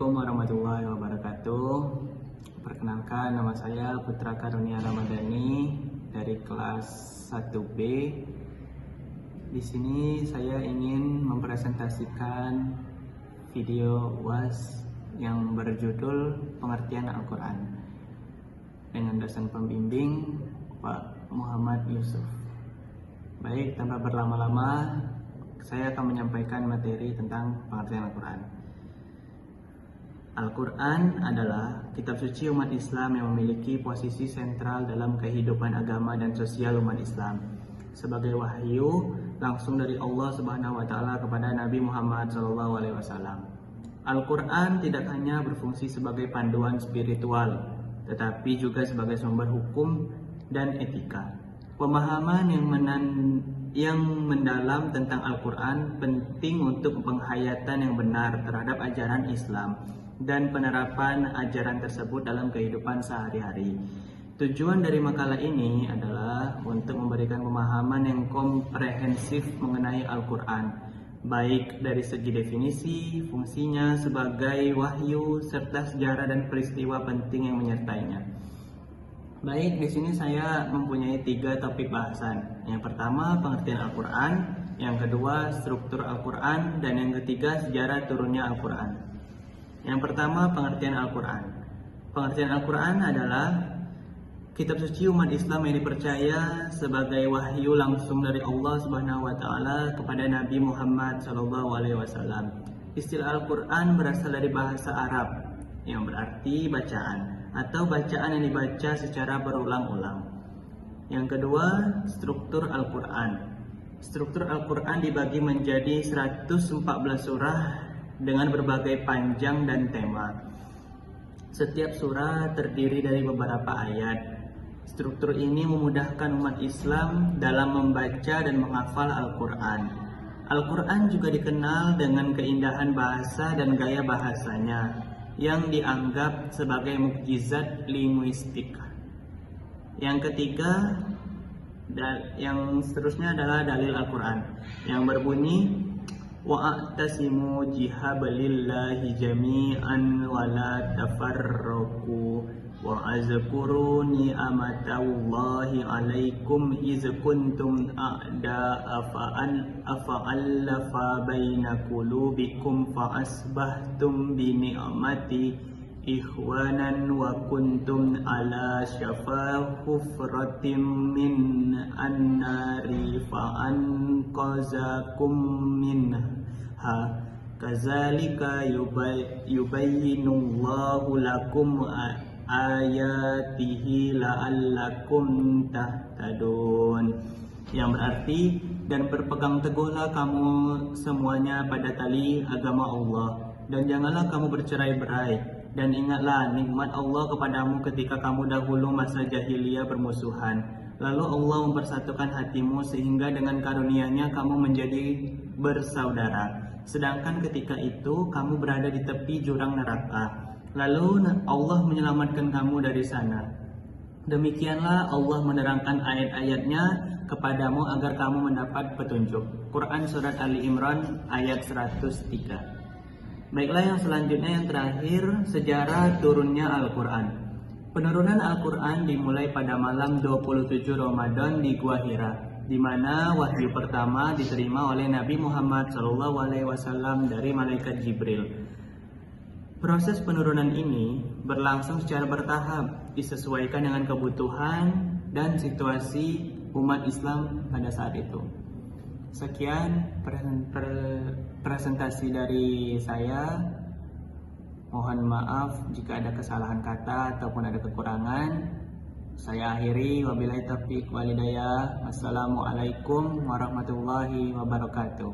Assalamualaikum warahmatullahi wabarakatuh. Perkenalkan, nama saya Putra Karunia Ramadhani dari kelas 1B. Di sini saya ingin mempresentasikan video UAS yang berjudul Pengertian Al-Quran dengan dosen pembimbing Pak Muhammad Yusuf. Baik, tanpa berlama-lama, saya akan menyampaikan materi tentang pengertian Al-Quran. Al-Quran adalah kitab suci umat Islam yang memiliki posisi sentral dalam kehidupan agama dan sosial umat Islam. Sebagai wahyu langsung dari Allah Subhanahu wa taala kepada Nabi Muhammad SAW. Al-Quran tidak hanya berfungsi sebagai panduan spiritual, tetapi juga sebagai sumber hukum dan etika. Pemahaman yang mendalam tentang Al-Quran penting untuk penghayatan yang benar terhadap ajaran Islam dan penerapan ajaran tersebut dalam kehidupan sehari-hari. Tujuan dari makalah ini adalah untuk memberikan pemahaman yang komprehensif mengenai Al-Quran, baik dari segi definisi, fungsinya sebagai wahyu, serta sejarah dan peristiwa penting yang menyertainya. Baik, di sini saya mempunyai 3 topik bahasan. Yang pertama, pengertian Al-Quran. Yang kedua, struktur Al-Quran. Dan yang ketiga, sejarah turunnya Al-Quran. Yang pertama, pengertian Al-Quran. Pengertian Al-Quran adalah kitab suci umat Islam yang dipercaya sebagai wahyu langsung dari Allah Subhanahu wa taala kepada Nabi Muhammad SAW. Istilah Al-Quran berasal dari bahasa Arab yang berarti bacaan atau bacaan yang dibaca secara berulang-ulang. Yang kedua, struktur Al-Quran. Struktur Al-Quran dibagi menjadi 114 surah dengan berbagai panjang dan tema. Setiap surah terdiri dari beberapa ayat. Struktur ini memudahkan umat Islam dalam membaca dan menghafal Al-Quran. Al-Quran juga dikenal dengan keindahan bahasa dan gaya bahasanya yang dianggap sebagai mukjizat linguistik. Yang ketiga, yang seterusnya adalah dalil Al-Quran yang berbunyi wa'tasimu jihablillahi jami'an wa la tafarraqu wa azkuru ni'amatallahi 'alaikum iz kuntum a'da'a fa'alafa baina qulubikum fa asbahtum bi ni'mati ikhwanan wa kuntum ala syafa hufratin min an-nari fa anqazakum minha kazalika yubayyinullahu lakum ayatihi la'allakum tahtadun, yang berarti, dan berpegang teguhlah kamu semuanya pada tali agama Allah, dan janganlah kamu bercerai-berai, dan ingatlah nikmat Allah kepadamu ketika kamu dahulu masa jahiliyah bermusuhan. Lalu Allah mempersatukan hatimu sehingga dengan karunia-Nya kamu menjadi bersaudara. Sedangkan ketika itu kamu berada di tepi jurang neraka. Lalu Allah menyelamatkan kamu dari sana. Demikianlah Allah menerangkan ayat-ayatnya kepadamu agar kamu mendapat petunjuk. Quran Surat Ali Imran ayat 103. Baiklah, yang selanjutnya, yang terakhir, sejarah turunnya Al-Quran. Penurunan Al-Quran dimulai pada malam 27 Ramadan di Gua Hira, di mana wahyu pertama diterima oleh Nabi Muhammad SAW dari malaikat Jibril. Proses penurunan ini berlangsung secara bertahap, disesuaikan dengan kebutuhan dan situasi umat Islam pada saat itu. Sekian presentasi dari saya. Mohon maaf jika ada kesalahan kata ataupun ada kekurangan. Saya akhiri, wabillahi taufiq wal hidayah. Wassalamualaikum warahmatullahi wabarakatuh.